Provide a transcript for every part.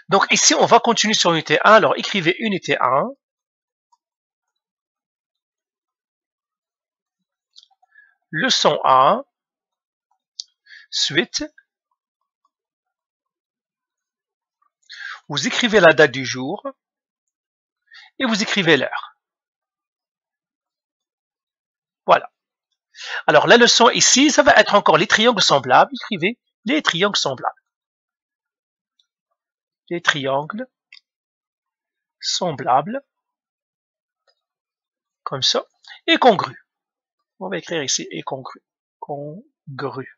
Donc ici, on va continuer sur unité 1. Alors écrivez unité 1. Leçon 1. Suite. Vous écrivez la date du jour et vous écrivez l'heure. Voilà. Alors la leçon ici, ça va être encore les triangles semblables. Écrivez les triangles semblables. Les triangles semblables, comme ça, et congrus. On va écrire ici et congrus. Congrus.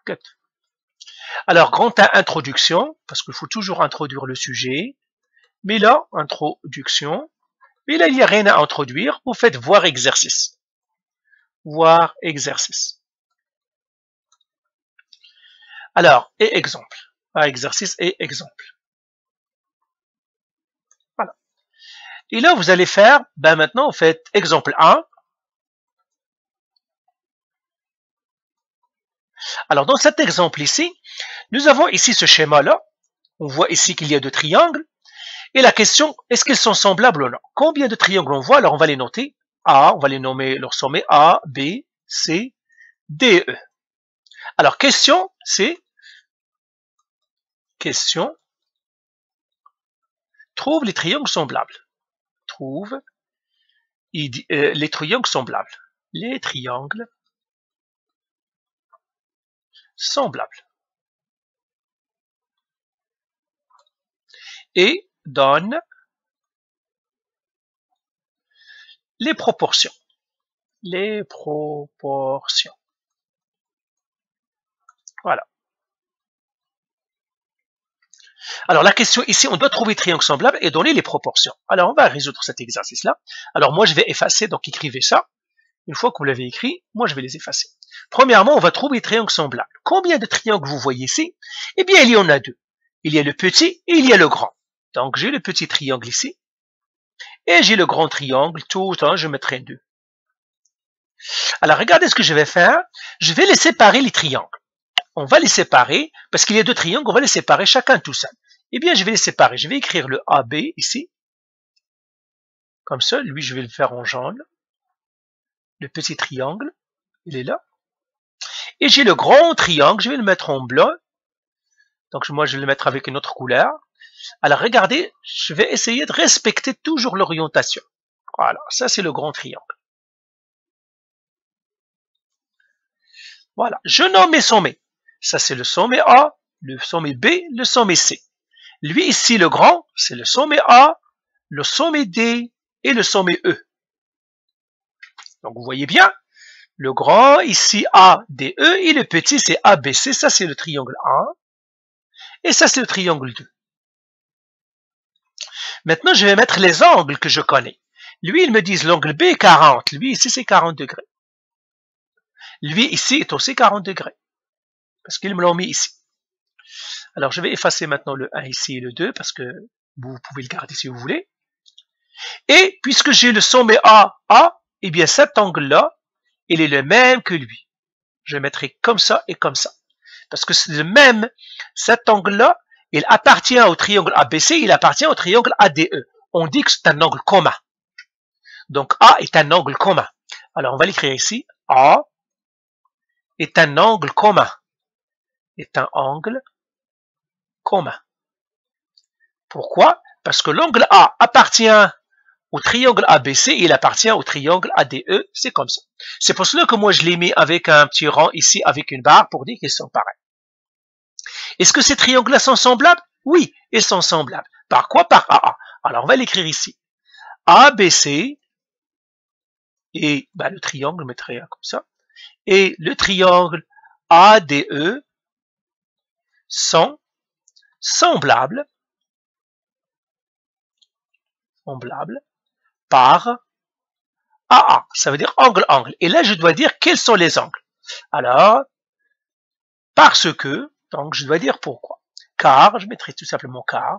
Good. Alors, grand A, introduction, parce qu'il faut toujours introduire le sujet. Mais là, introduction. Mais là, il n'y a rien à introduire. Vous faites voir exercice. Voir exercice. Alors, et exemple. Exercice et exemple. Voilà. Et là, vous allez faire, maintenant, vous faites exemple 1. Alors, dans cet exemple ici, nous avons ici ce schéma-là. On voit ici qu'il y a deux triangles. Et la question, est-ce qu'ils sont semblables ou non? Combien de triangles on voit? Alors, on va les noter. A, on va les nommer leur sommet A, B, C, D, E. Alors, question, c'est question. Trouve les triangles semblables. Trouve les triangles semblables. Les triangles semblables. Et donne les proportions. Les proportions. Voilà. Alors la question ici, on doit trouver triangle semblable et donner les proportions. Alors on va résoudre cet exercice-là. Alors moi je vais effacer, donc écrivez ça. Une fois que vous l'avez écrit, moi je vais les effacer. Premièrement, on va trouver triangle semblable. Combien de triangles vous voyez ici? Eh bien il y en a deux. Il y a le petit et il y a le grand. Donc j'ai le petit triangle ici. Et j'ai le grand triangle, tout le temps je mettrai 2. Alors regardez ce que je vais faire. Je vais les séparer les triangles. On va les séparer, parce qu'il y a deux triangles, on va les séparer chacun tout seul. Eh bien, je vais les séparer. Je vais écrire le AB ici. Comme ça, lui, je vais le faire en jaune. Le petit triangle, il est là. Et j'ai le grand triangle, je vais le mettre en bleu. Donc, moi, je vais le mettre avec une autre couleur. Alors, regardez, je vais essayer de respecter toujours l'orientation. Voilà, ça, c'est le grand triangle. Voilà, je nomme mes sommets. Ça, c'est le sommet A, le sommet B, le sommet C. Lui, ici, le grand, c'est le sommet A, le sommet D et le sommet E. Donc, vous voyez bien, le grand, ici, A, D, E, et le petit, c'est A, B, C. Ça, c'est le triangle 1. Et ça, c'est le triangle 2. Maintenant, je vais mettre les angles que je connais. Lui, ils me disent l'angle B, 40. Lui, ici, c'est 40 degrés. Lui, ici, est aussi 40 degrés. Parce qu'ils me l'ont mis ici. Alors, je vais effacer maintenant le 1 ici et le 2, parce que vous pouvez le garder si vous voulez. Et, puisque j'ai le sommet A, eh bien, cet angle-là, il est le même que lui. Je mettrai comme ça et comme ça. Parce que c'est le même, cet angle-là, il appartient au triangle ABC, il appartient au triangle ADE. On dit que c'est un angle commun. Donc, A est un angle commun. Alors, on va l'écrire ici. A est un angle commun. Est un angle commun. Pourquoi? Parce que l'angle A appartient au triangle ABC, il appartient au triangle ADE, c'est comme ça. C'est pour cela que moi je l'ai mis avec un petit rang ici, avec une barre, pour dire qu'ils sont pareils. Est-ce que ces triangles-là sont semblables? Oui, ils sont semblables. Par quoi? Par AA. Alors on va l'écrire ici. ABC, et le triangle, je mettrai comme ça, et le triangle ADE sont semblables par AA, ça veut dire angle-angle. Et là, je dois dire quels sont les angles. Alors, parce que, donc je dois dire pourquoi. Car, je mettrai tout simplement car.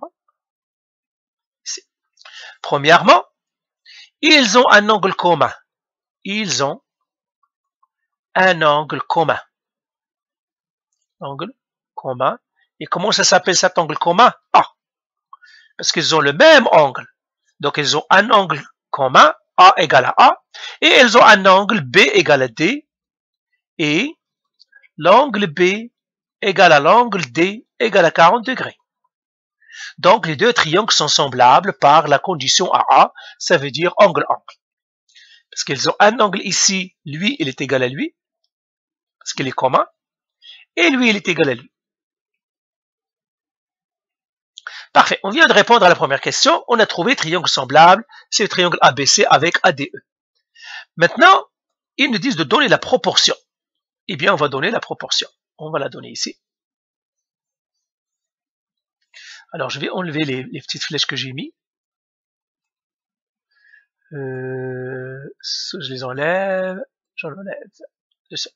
Ici. Premièrement, ils ont un angle commun. Ils ont un angle commun. Angle commun. Et comment ça s'appelle cet angle commun? A. Parce qu'ils ont le même angle. Donc, ils ont un angle commun, A égale à A, et ils ont un angle B égale à D, et l'angle B égale à l'angle D égale à 40 degrés. Donc, les deux triangles sont semblables par la condition AA, ça veut dire angle-angle. Parce qu'ils ont un angle ici, lui, il est égal à lui, parce qu'il est commun, et lui, il est égal à lui. Parfait, on vient de répondre à la première question, on a trouvé triangle semblable, c'est le triangle ABC avec ADE. Maintenant, ils nous disent de donner la proportion. Eh bien, on va donner la proportion. On va la donner ici. Alors, je vais enlever les petites flèches que j'ai mis. Je les enlève, j'en enlève. C'est ça.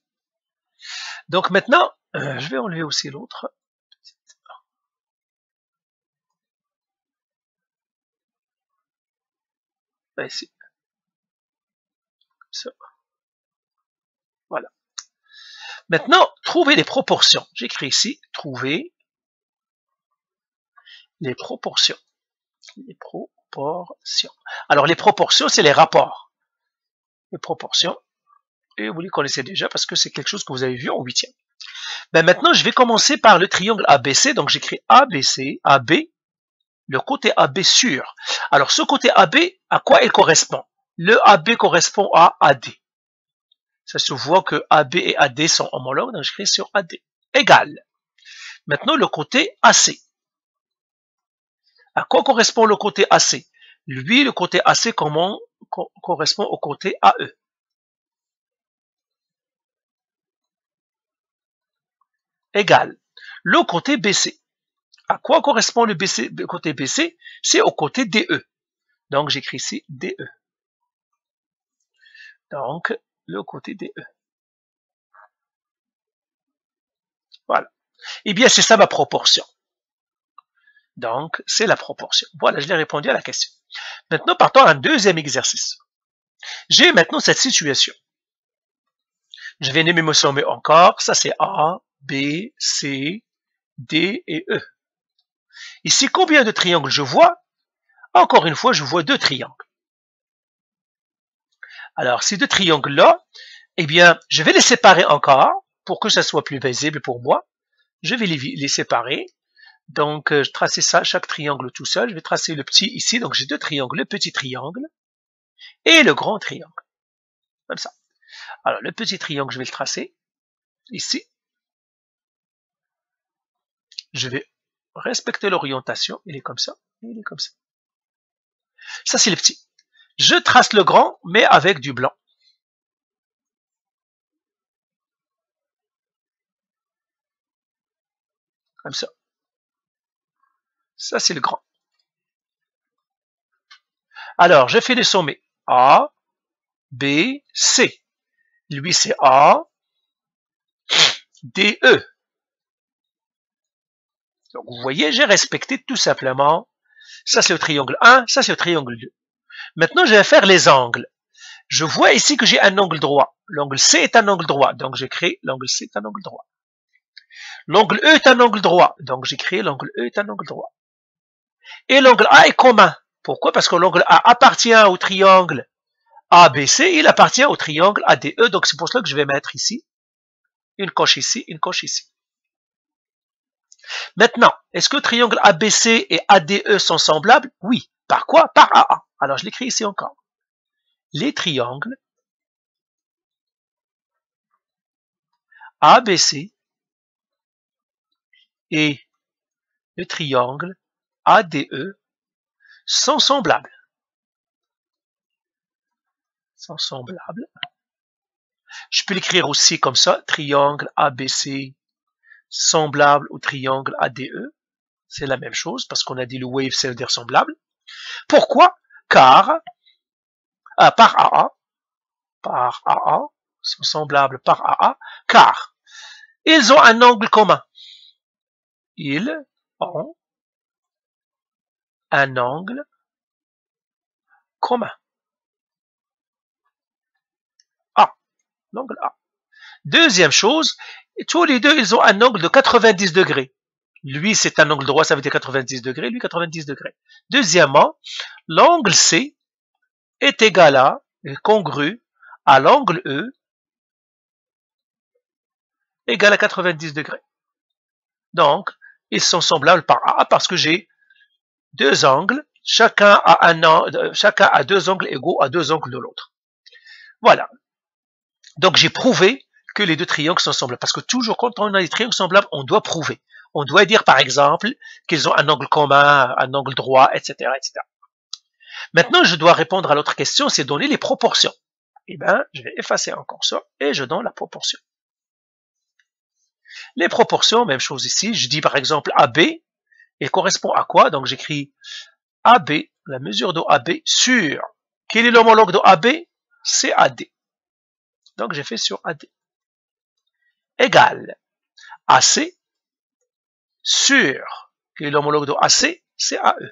Donc maintenant, je vais enlever aussi l'autre. Ici. Ça. Voilà. Maintenant, trouver les proportions. J'écris ici, trouver les proportions. Les proportions. Alors, les proportions, c'est les rapports. Les proportions. Et vous les connaissez déjà parce que c'est quelque chose que vous avez vu en 8e. Ben maintenant, je vais commencer par le triangle ABC. Donc, j'écris ABC, AB, le côté AB sûr. Alors, ce côté AB, à quoi il correspond? Le AB correspond à AD. Ça se voit que AB et AD sont homologues, donc j'écris sur AD. Égal. Maintenant, le côté AC. À quoi correspond le côté AC? Lui, le côté AC correspond au côté AE. Égal. Le côté BC. À quoi correspond le côté BC? C'est au côté DE. Donc, j'écris ici DE. Donc, le côté DE. Voilà. Eh bien, c'est ça ma proportion. Donc, c'est la proportion. Voilà, je l'ai répondu à la question. Maintenant, partons à un deuxième exercice. J'ai maintenant cette situation. Je vais nommer mes sommets encore. Ça, c'est A, B, C, D et E. Ici, combien de triangles je vois? Encore une fois, je vois deux triangles. Alors, ces deux triangles-là, eh bien, je vais les séparer encore pour que ça soit plus visible pour moi. Je vais les séparer. Donc, je trace ça, chaque triangle tout seul. Je vais tracer le petit ici. Donc, j'ai deux triangles, le petit triangle et le grand triangle. Comme ça. Alors, le petit triangle, je vais le tracer ici. Je vais respecter l'orientation. Il est comme ça. Il est comme ça. Ça, c'est le petit. Je trace le grand, mais avec du blanc. Comme ça. Ça, c'est le grand. Alors, je fais les sommets. A, B, C. Lui, c'est A, D, E. Donc, vous voyez, j'ai respecté tout simplement. Ça, c'est le triangle 1, ça, c'est le triangle 2. Maintenant, je vais faire les angles. Je vois ici que j'ai un angle droit. L'angle C est un angle droit. Donc, j'écris l'angle C est un angle droit. L'angle E est un angle droit. Donc, j'écris l'angle E est un angle droit. Et l'angle A est commun. Pourquoi? Parce que l'angle A appartient au triangle ABC, il appartient au triangle ADE. Donc, c'est pour cela que je vais mettre ici une coche ici, une coche ici. Maintenant, est-ce que le triangle ABC et ADE sont semblables? Oui. Par quoi? Par AA. Alors, je l'écris ici encore. Les triangles ABC et le triangle ADE sont semblables. Sont semblables. Je peux l'écrire aussi comme ça, triangle ABC semblable au triangle ADE. C'est la même chose parce qu'on a dit le wave, ça veut dire semblable. Pourquoi? Car, par AA, sont semblables par AA, car ils ont un angle commun. Ils ont un angle commun. A, l'angle A. Deuxième chose, tous les deux, ils ont un angle de 90 degrés. Lui, c'est un angle droit, ça veut dire 90 degrés, lui 90 degrés. Deuxièmement, l'angle C est égal à, est congru à l'angle E égal à 90 degrés. Donc, ils sont semblables par A parce que j'ai deux angles, chacun a deux angles égaux à deux angles de l'autre. Voilà. Donc, j'ai prouvé que les deux triangles sont semblables. Parce que toujours, quand on a des triangles semblables, on doit prouver. On doit dire, par exemple, qu'ils ont un angle commun, un angle droit, etc., etc. Maintenant, je dois répondre à l'autre question, c'est donner les proportions. Eh bien, je vais effacer encore ça et je donne la proportion. Les proportions, même chose ici. Je dis, par exemple, AB, il correspond à quoi? Donc, j'écris AB, la mesure de AB sur, quel est l'homologue de AB? C'est AD. Donc, j'ai fait sur AD. Égal AC sur, quel est l'homologue de AC? C'est AE.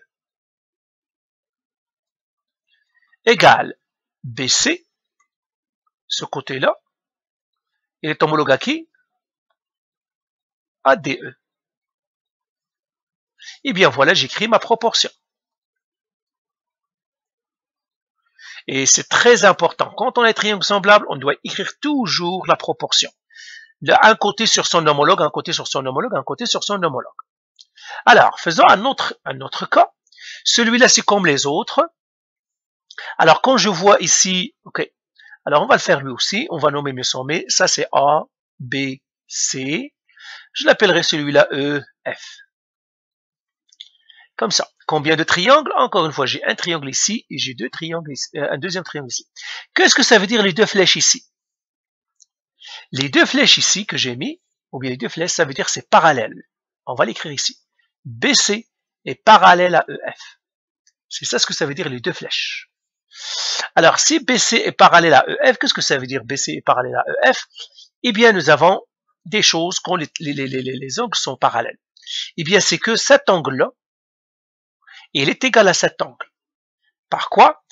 Égal BC, ce côté-là, il est homologue à qui? ADE. Et bien voilà, j'écris ma proportion. Et c'est très important. Quand on a un triangle semblable, on doit écrire toujours la proportion. Un côté sur son homologue, un côté sur son homologue, un côté sur son homologue. Alors, faisons un autre cas. Celui-là, c'est comme les autres. Alors, quand je vois ici, ok, alors on va le faire lui aussi. On va nommer mieux sommet. Ça, c'est A, B, C. Je l'appellerai celui-là E, F. Comme ça. Combien de triangles? Encore une fois, j'ai un triangle ici et j'ai deux triangles ici, un deuxième triangle ici. Qu'est-ce que ça veut dire les deux flèches ici? Les deux flèches ici que j'ai mis, ou bien les deux flèches, ça veut dire c'est parallèle. On va l'écrire ici. BC est parallèle à EF. C'est ça ce que ça veut dire les deux flèches. Alors, si BC est parallèle à EF, qu'est-ce que ça veut dire BC est parallèle à EF? Eh bien, nous avons des choses quand les angles sont parallèles. Eh bien, c'est que cet angle-là, il est égal à cet angle. Par quoi?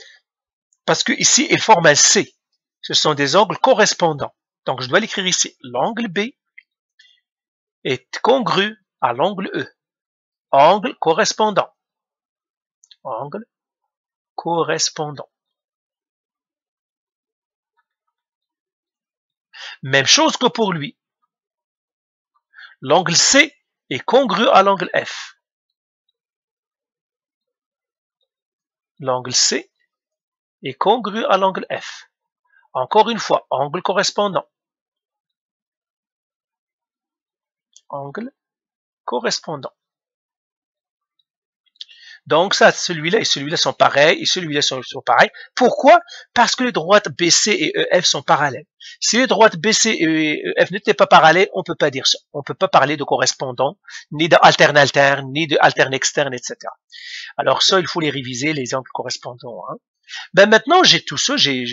Parce que ici, il forme un C. Ce sont des angles correspondants. Donc, je dois l'écrire ici. L'angle B est congru à l'angle E. Angle correspondant. Angle correspondant. Même chose que pour lui. L'angle C est congru à l'angle F. L'angle C est congru à l'angle F. Encore une fois, angle correspondant. Angle correspondant. Donc ça, celui-là et celui-là sont pareils et celui-là sont pareils. Pourquoi? Parce que les droites BC et EF sont parallèles. Si les droites BC et EF n'étaient pas parallèles, on ne peut pas dire ça. On ne peut pas parler de correspondant, ni d'alterne-alterne, ni de alterne-externe, etc. Alors ça, il faut les réviser, les angles correspondants. Hein. Ben maintenant, j'ai tout ça, j'ai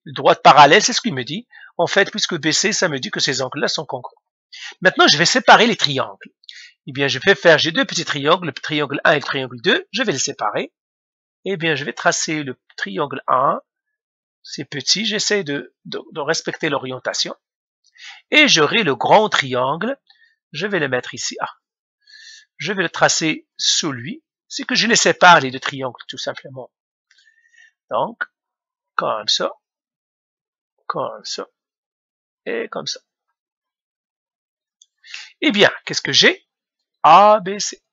droite parallèle, c'est ce qu'il me dit. En fait, puisque BC, ça me dit que ces angles-là sont congrus. Maintenant, je vais séparer les triangles. Eh bien, je vais faire, j'ai deux petits triangles, le triangle 1 et le triangle 2, je vais les séparer. Eh bien, je vais tracer le triangle 1, c'est petit, j'essaie de respecter l'orientation. Et j'aurai le grand triangle, je vais le mettre ici. Ah, je vais le tracer sous lui, c'est que je les sépare les deux triangles, tout simplement. Donc, comme ça, et comme ça. Eh bien, qu'est-ce que j'ai? A, B, C.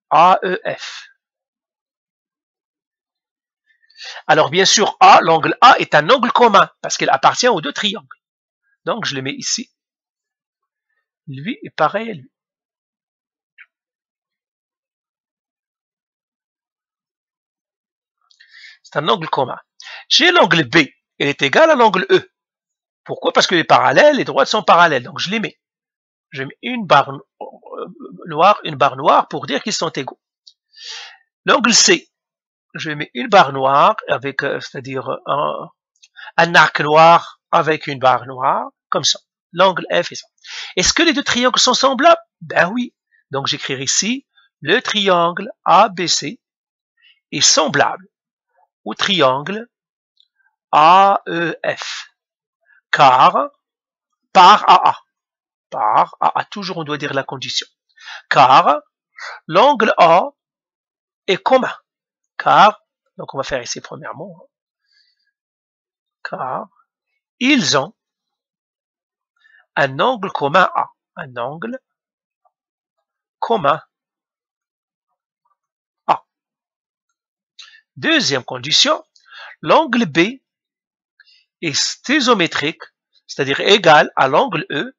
A, E, F. Alors, bien sûr, A, l'angle A est un angle commun, parce qu'il appartient aux deux triangles. Donc, je le mets ici. Lui est pareil à lui. C'est un angle commun. J'ai l'angle B, il est égal à l'angle E. Pourquoi? Parce que les parallèles, les droites sont parallèles, donc je les mets. Je mets une barre noire pour dire qu'ils sont égaux. L'angle C, je mets une barre noire avec, c'est-à-dire un arc noir avec une barre noire, comme ça. L'angle F est ça. Est-ce que les deux triangles sont semblables? Ben oui. Donc j'écrirai ici, le triangle ABC est semblable au triangle AEF, car par AA. par A. Toujours, on doit dire la condition. Car l'angle A est commun. Car, donc on va faire ici premièrement, car ils ont un angle commun A. Un angle commun A. Deuxième condition, l'angle B est isométrique, c'est-à-dire égal à l'angle E,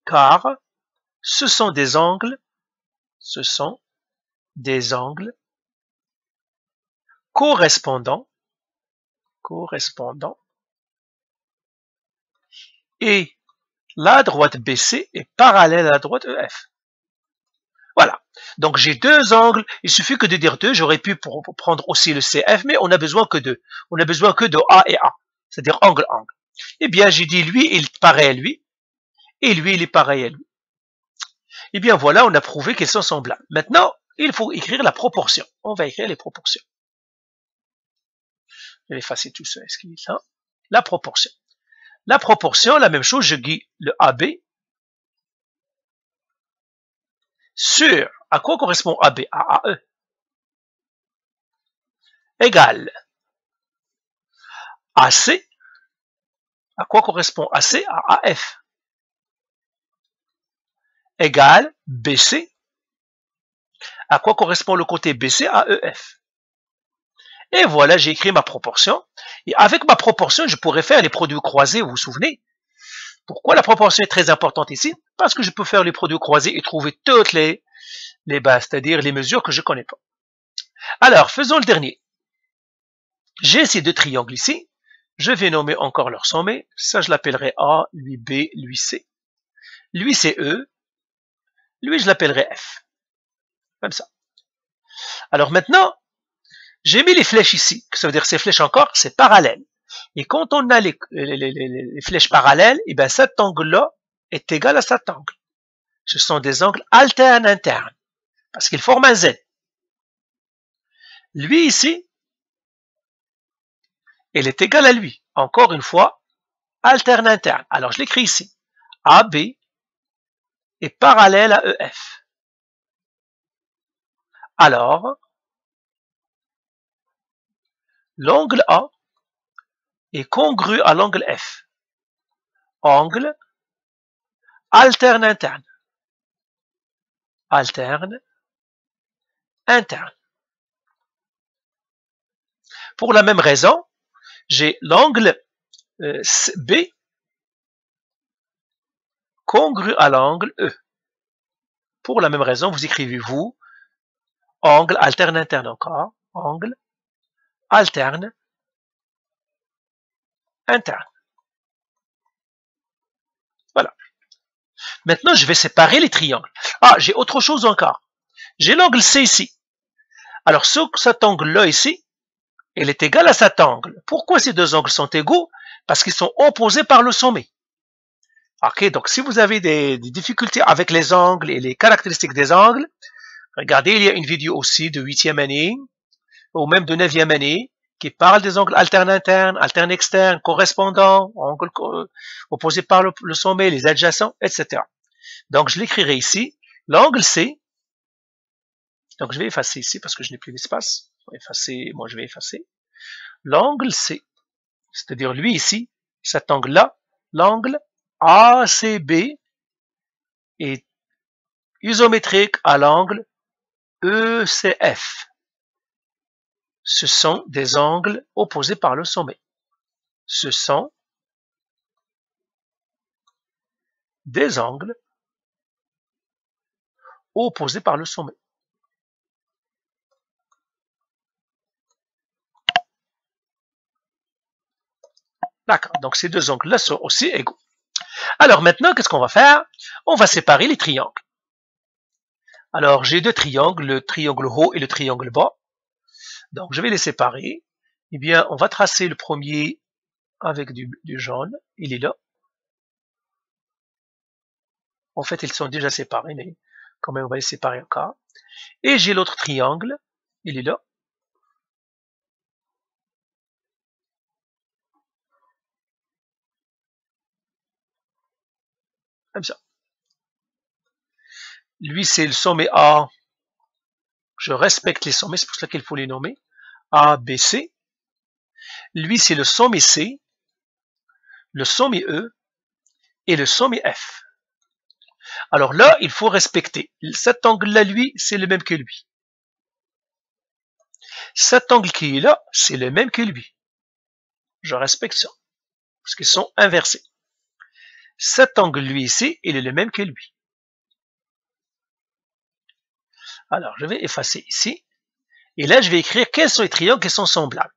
car ce sont des angles correspondants et la droite BC est parallèle à la droite EF. Voilà. Donc j'ai deux angles, il suffit que de dire deux, j'aurais pu prendre aussi le CF, mais on n'a besoin que deux. On n'a besoin que de A et A, c'est-à-dire angle-angle. Eh bien, j'ai dit lui, il est pareil à lui, et lui, il est pareil à lui. Eh bien, voilà, on a prouvé qu'ils sont semblables. Maintenant, il faut écrire la proportion. On va écrire les proportions. Je vais effacer tout ça, ce qui est là. La proportion. La proportion, la même chose, je dis le AB sur, à quoi correspond AB? À AE. Égale AC, à quoi correspond AC? À AF. Égale BC, à quoi correspond le côté BC? À EF. Et voilà, j'ai écrit ma proportion. Et avec ma proportion, je pourrais faire les produits croisés, vous vous souvenez? Pourquoi la proportion est très importante ici? Parce que je peux faire les produits croisés et trouver toutes les bases, c'est-à-dire les mesures que je ne connais pas. Alors, faisons le dernier. J'ai ces deux triangles ici. Je vais nommer encore leur sommet. Ça, je l'appellerai A, lui B, lui C. Lui, c'est E. Lui, je l'appellerai F. Comme ça. Alors maintenant, j'ai mis les flèches ici. Ça veut dire que ces flèches encore, c'est parallèle. Et quand on a les flèches parallèles, et bien cet angle-là est égal à cet angle. Ce sont des angles alternes internes, parce qu'ils forment un Z. Lui ici, il est égal à lui. Encore une fois, alterne interne. Alors je l'écris ici. AB est parallèle à EF. Alors, l'angle A est congru à l'angle F. Angle alterne interne. Alterne interne. Pour la même raison, j'ai l'angle B congru à l'angle E. Pour la même raison, vous écrivez vous angle alterne interne encore, angle alterne interne. Voilà. Maintenant, je vais séparer les triangles. Ah, j'ai autre chose encore. J'ai l'angle C ici. Alors, cet angle-là ici, il est égal à cet angle. Pourquoi ces deux angles sont égaux? Parce qu'ils sont opposés par le sommet. Ok, donc si vous avez des difficultés avec les angles et les caractéristiques des angles, regardez, il y a une vidéo aussi de 8e année, ou même de 9e année, qui parle des angles alternes internes, alternes externes, correspondants, angles opposés par le sommet, les adjacents, etc. Donc, je l'écrirai ici. L'angle C, donc je vais effacer ici parce que je n'ai plus d'espace. Moi je vais effacer. L'angle C, c'est-à-dire lui ici, cet angle-là, l'angle ACB est isométrique à l'angle ECF. Ce sont des angles opposés par le sommet. Ce sont des angles opposés par le sommet. D'accord, donc ces deux angles-là sont aussi égaux. Alors maintenant, qu'est-ce qu'on va faire? On va séparer les triangles. Alors, j'ai deux triangles, le triangle haut et le triangle bas. Donc, je vais les séparer. Eh bien, on va tracer le premier avec du jaune. Il est là. En fait, ils sont déjà séparés, mais quand même, on va les séparer encore. Et j'ai l'autre triangle. Il est là. comme ça. Lui, c'est le sommet A. Je respecte les sommets, c'est pour ça qu'il faut les nommer. A, B, C. Lui, c'est le sommet C, le sommet E et le sommet F. Alors là, il faut respecter. Cet angle-là, lui, c'est le même que lui. Cet angle qui est là, c'est le même que lui. Je respecte ça, parce qu'ils sont inversés. Cet angle, lui, ici, il est le même que lui. Alors, je vais effacer ici. Et là, je vais écrire quels sont les triangles qui sont semblables.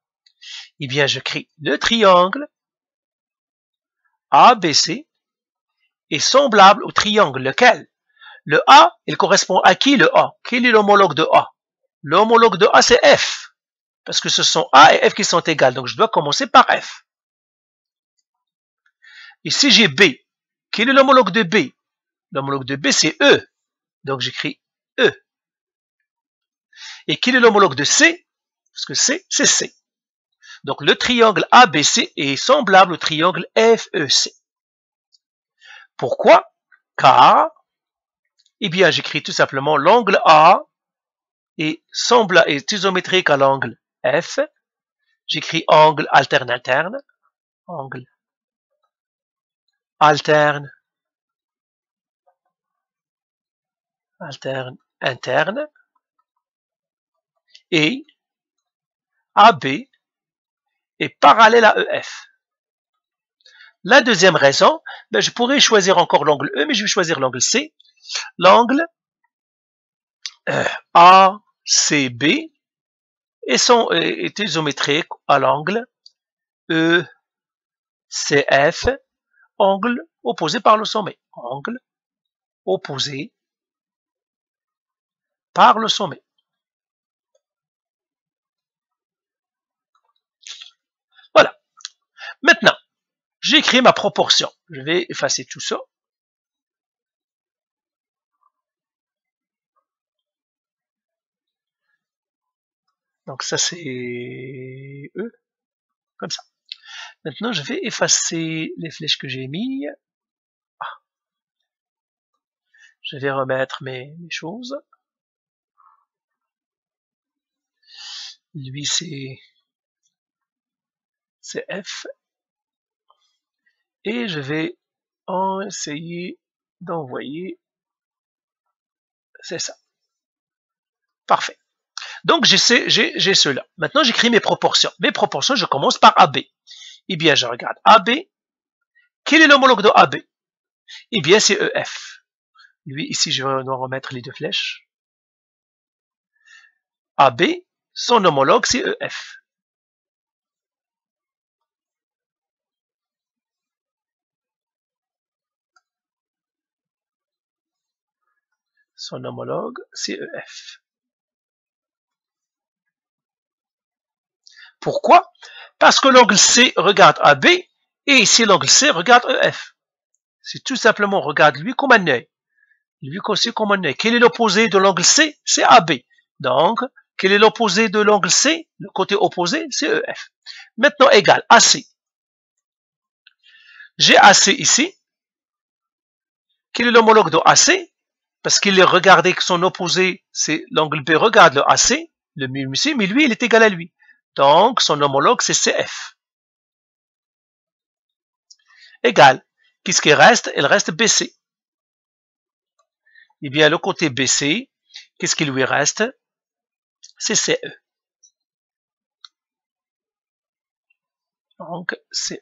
Eh bien, j'écris le triangle ABC est semblable au triangle lequel? Le A, il correspond à qui le A? Quel est l'homologue de A? L'homologue de A, c'est F. Parce que ce sont A et F qui sont égales. Donc, je dois commencer par F. Ici, j'ai B. Quel est l'homologue de B? L'homologue de B, c'est E. Donc, j'écris E. Et quel est l'homologue de C? Parce que C, c'est C. Donc, le triangle ABC est semblable au triangle FEC. Pourquoi? Car, eh bien, j'écris tout simplement l'angle A est isométrique à l'angle F. J'écris angle alterne interne. Angle alterne interne. Et AB est parallèle à EF. La deuxième raison, ben, je pourrais choisir encore l'angle E, mais je vais choisir l'angle C. L'angle ACB est isométrique à l'angle ECF, angle opposé par le sommet. Angle opposé par le sommet. Voilà. Maintenant, j'écris ma proportion. Je vais effacer tout ça. Donc ça c'est E, comme ça. Maintenant je vais effacer les flèches que j'ai mises. Je vais remettre mes choses. Lui c'est F. Et je vais essayer d'envoyer. C'est ça. Parfait. Donc j'ai cela. Maintenant j'écris mes proportions. Mes proportions, je commence par AB. Eh bien, je regarde AB. Quel est l'homologue de AB? Eh bien, c'est EF. Lui, ici, je dois remettre les deux flèches. AB, son homologue, c'est EF. Son homologue, c'est EF. Pourquoi? Parce que l'angle C regarde AB, et ici l'angle C regarde EF. C'est tout simplement, regarde lui comme un œil. Lui aussi comme un œil. Quel est l'opposé de l'angle C? C'est AB. Donc, quel est l'opposé de l'angle C? Le côté opposé, c'est EF. Maintenant, égal, AC. J'ai AC ici. Quel est l'homologue de AC? Parce qu'il est regardé que son opposé, c'est l'angle B regarde le AC, le mu-C, mais lui, il est égal à lui. Donc, son homologue, c'est CF. Égal. Qu'est-ce qui reste? Il reste BC. Eh bien, le côté BC, qu'est-ce qui lui reste? C'est CE. Donc, CE.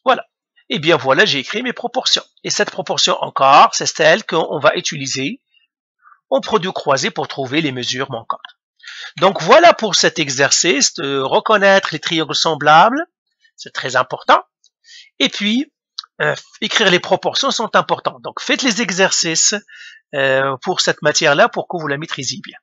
Voilà. Eh bien, voilà, j'ai écrit mes proportions. Et cette proportion encore, c'est celle qu'on va utiliser en produit croisé pour trouver les mesures manquantes. Donc, voilà pour cet exercice de reconnaître les triangles semblables. C'est très important. Et puis, écrire les proportions sont importants. Donc, faites les exercices pour cette matière-là pour que vous la maîtrisiez bien.